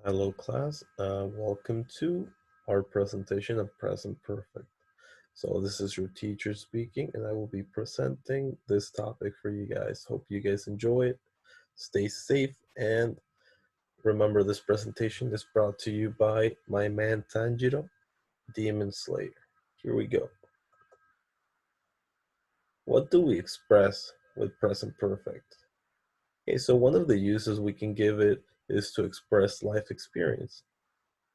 Hello class, welcome to our presentation of present perfect. So this is your teacher speaking and I will be presenting this topic for you guys. Hope you guys enjoy it, stay safe, and remember this presentation is brought to you by my man Tanjiro, Demon Slayer. Here we go. What do we express with present perfect? Okay, so one of the uses we can give it is to express life experience.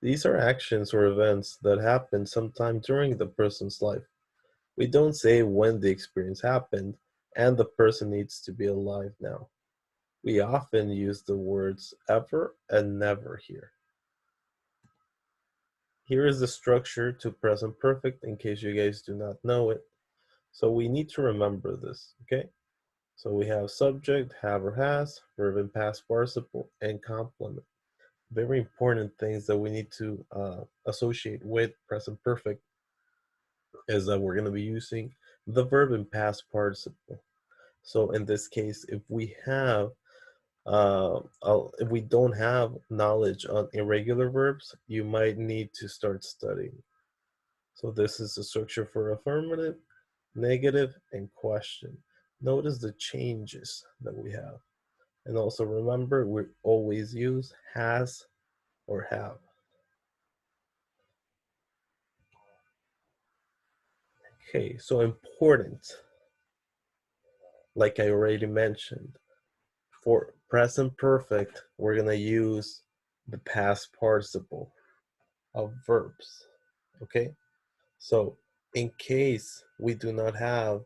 These are actions or events that happen sometime during the person's life. We don't say when the experience happened, and the person needs to be alive now. We often use the words ever and never here. Here is the structure to present perfect in case you guys do not know it. So we need to remember this, okay? So we have subject, have or has, verb and past participle, and complement. Very important things that we need to associate with present perfect is that we're going to be using the verb in past participle. So in this case, if we don't have knowledge on irregular verbs, you might need to start studying. So this is the structure for affirmative, negative, and question. Notice the changes that we have. And also remember, we always use has or have. Okay, so important, like I already mentioned, for present perfect, we're gonna use the past participle of verbs, okay? So in case we do not have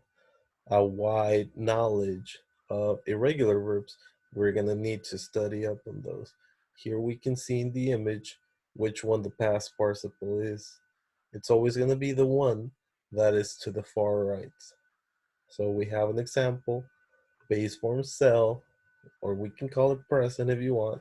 a wide knowledge of irregular verbs, we're gonna need to study up on those. Here we can see in the image which one the past participle is. It's always gonna be the one that is to the far right. So we have an example, base form sell, or we can call it present if you want.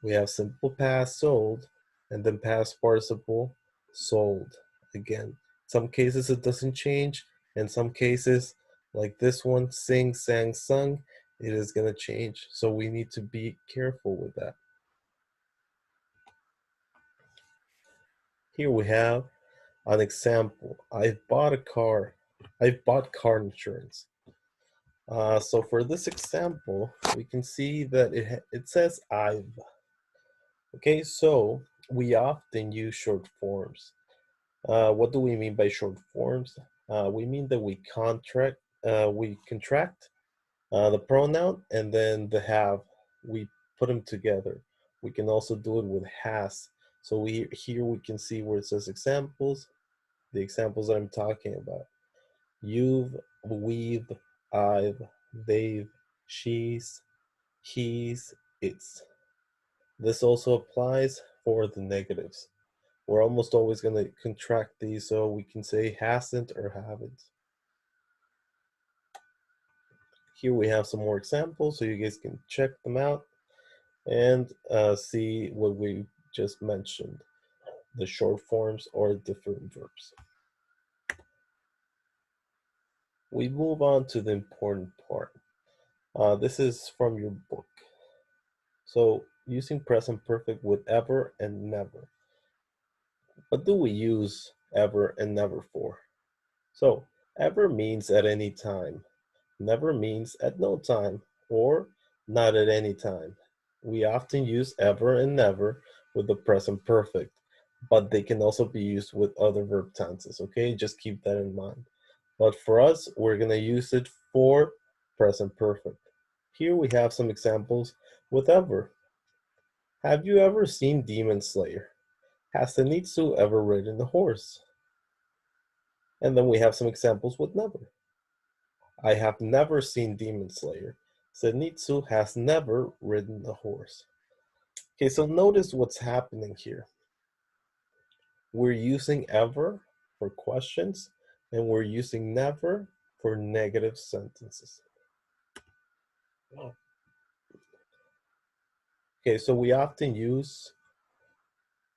We have simple past sold, and then past participle sold. Again, some cases it doesn't change, and some cases, like this one, sing, sang, sung, it is gonna change. So we need to be careful with that. Here we have an example. I've bought a car. I've bought car insurance. So for this example, we can see that it says I've. Okay, so we often use short forms. What do we mean by short forms? We mean that we contract the pronoun and then the have. We put them together. We can also do it with has. So here we can see where it says examples, the examples that I'm talking about. You've, we've, I've, they've, she's, he's, it's. This also applies for the negatives. We're almost always going to contract these, so we can say hasn't or haven't. Here we have some more examples, so you guys can check them out and see what we just mentioned, the short forms or different verbs. We move on to the important part. This is from your book. So using present perfect with ever and never. What do we use ever and never for? So ever means at any time. Never means at no time or not at any time. We often use ever and never with the present perfect, but they can also be used with other verb tenses, okay? Just keep that in mind. But for us, we're gonna use it for present perfect. Here we have some examples with ever. Have you ever seen Demon Slayer? Has Zenitsu ever ridden a horse? And then we have some examples with never. I have never seen Demon Slayer. Zenitsu has never ridden a horse. Okay, so notice what's happening here. We're using ever for questions, and we're using never for negative sentences. Okay, so we often use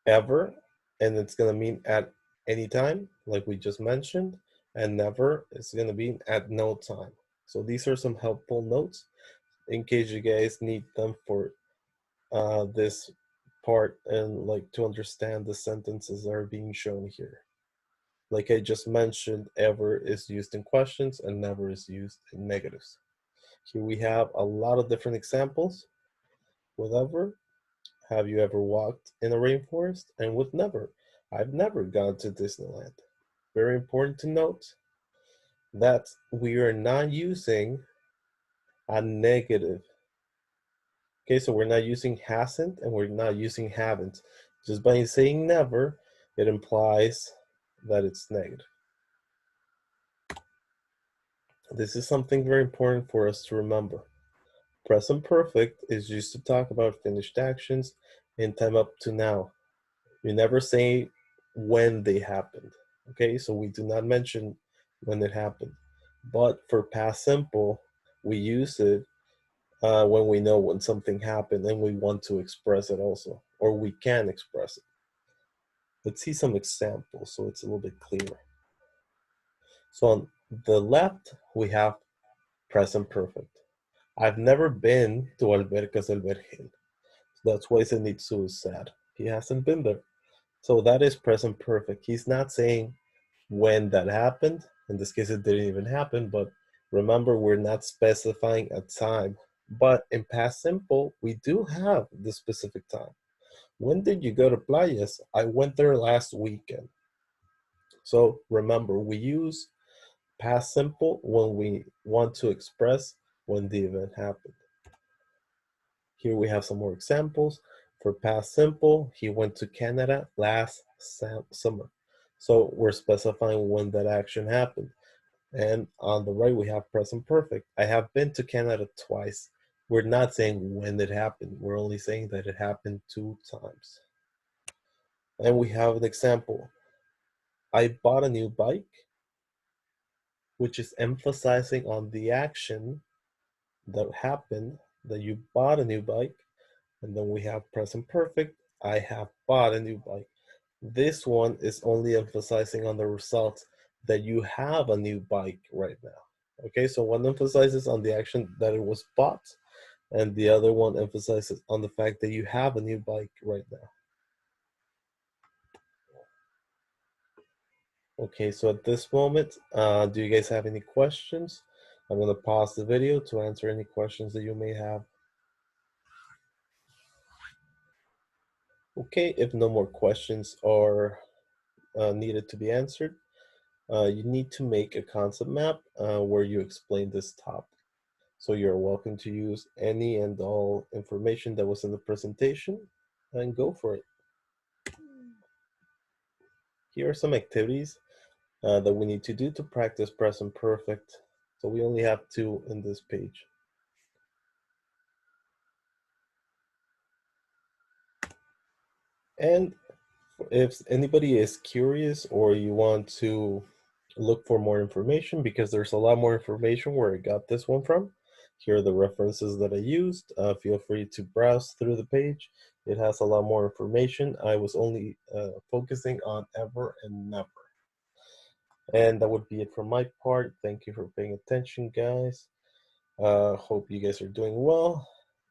ever, and it's going to mean at any time, like we just mentioned, and never is going to be at no time. So these are some helpful notes in case you guys need them for this part and like to understand the sentences that are being shown here. Like I just mentioned, ever is used in questions and never is used in negatives. Here we have a lot of different examples. With ever, have you ever walked in a rainforest? And with never, I've never gone to Disneyland. Very important to note that we are not using a negative. Okay, so we're not using hasn't and we're not using haven't. Just by saying never, it implies that it's negative. This is something very important for us to remember. Present perfect is used to talk about finished actions in time up to now. You never say when they happened. Okay, so we do not mention when it happened. But for past simple, we use it when we know when something happened and we want to express it also, or we can express it. Let's see some examples so it's a little bit clearer. So on the left, we have present perfect. I've never been to Albercas del Vergel. That's why Zenitsu is sad. He hasn't been there. So that is present perfect. He's not saying when that happened. In this case, it didn't even happen, but remember, we're not specifying a time. But in past simple, we do have the specific time. When did you go to Playas? I went there last weekend. So remember, we use past simple when we want to express when the event happened. Here we have some more examples. For past simple, he went to Canada last summer. So we're specifying when that action happened. And on the right, we have present perfect. I have been to Canada twice. We're not saying when it happened. We're only saying that it happened 2 times. And we have an example. I bought a new bike, which is emphasizing on the action that happened, that you bought a new bike. And then we have present perfect. I have bought a new bike. This one is only emphasizing on the results that you have a new bike right now. Okay, so one emphasizes on the action that it was bought, and the other one emphasizes on the fact that you have a new bike right now. Okay, so at this moment, do you guys have any questions? I'm gonna pause the video to answer any questions that you may have. Okay, if no more questions are needed to be answered, you need to make a concept map where you explain this topic. So you're welcome to use any and all information that was in the presentation and go for it. Here are some activities that we need to do to practice present perfect. So we only have 2 in this page. And if anybody is curious or you want to look for more information, because there's a lot more information where I got this one from, here are the references that I used. Feel free to browse through the page. It has a lot more information. I was only focusing on ever and never. And that would be it from my part. Thank you for paying attention, guys. Hope you guys are doing well.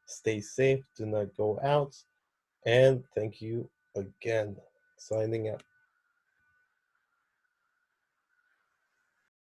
Stay safe. Do not go out. And thank you again. Signing out.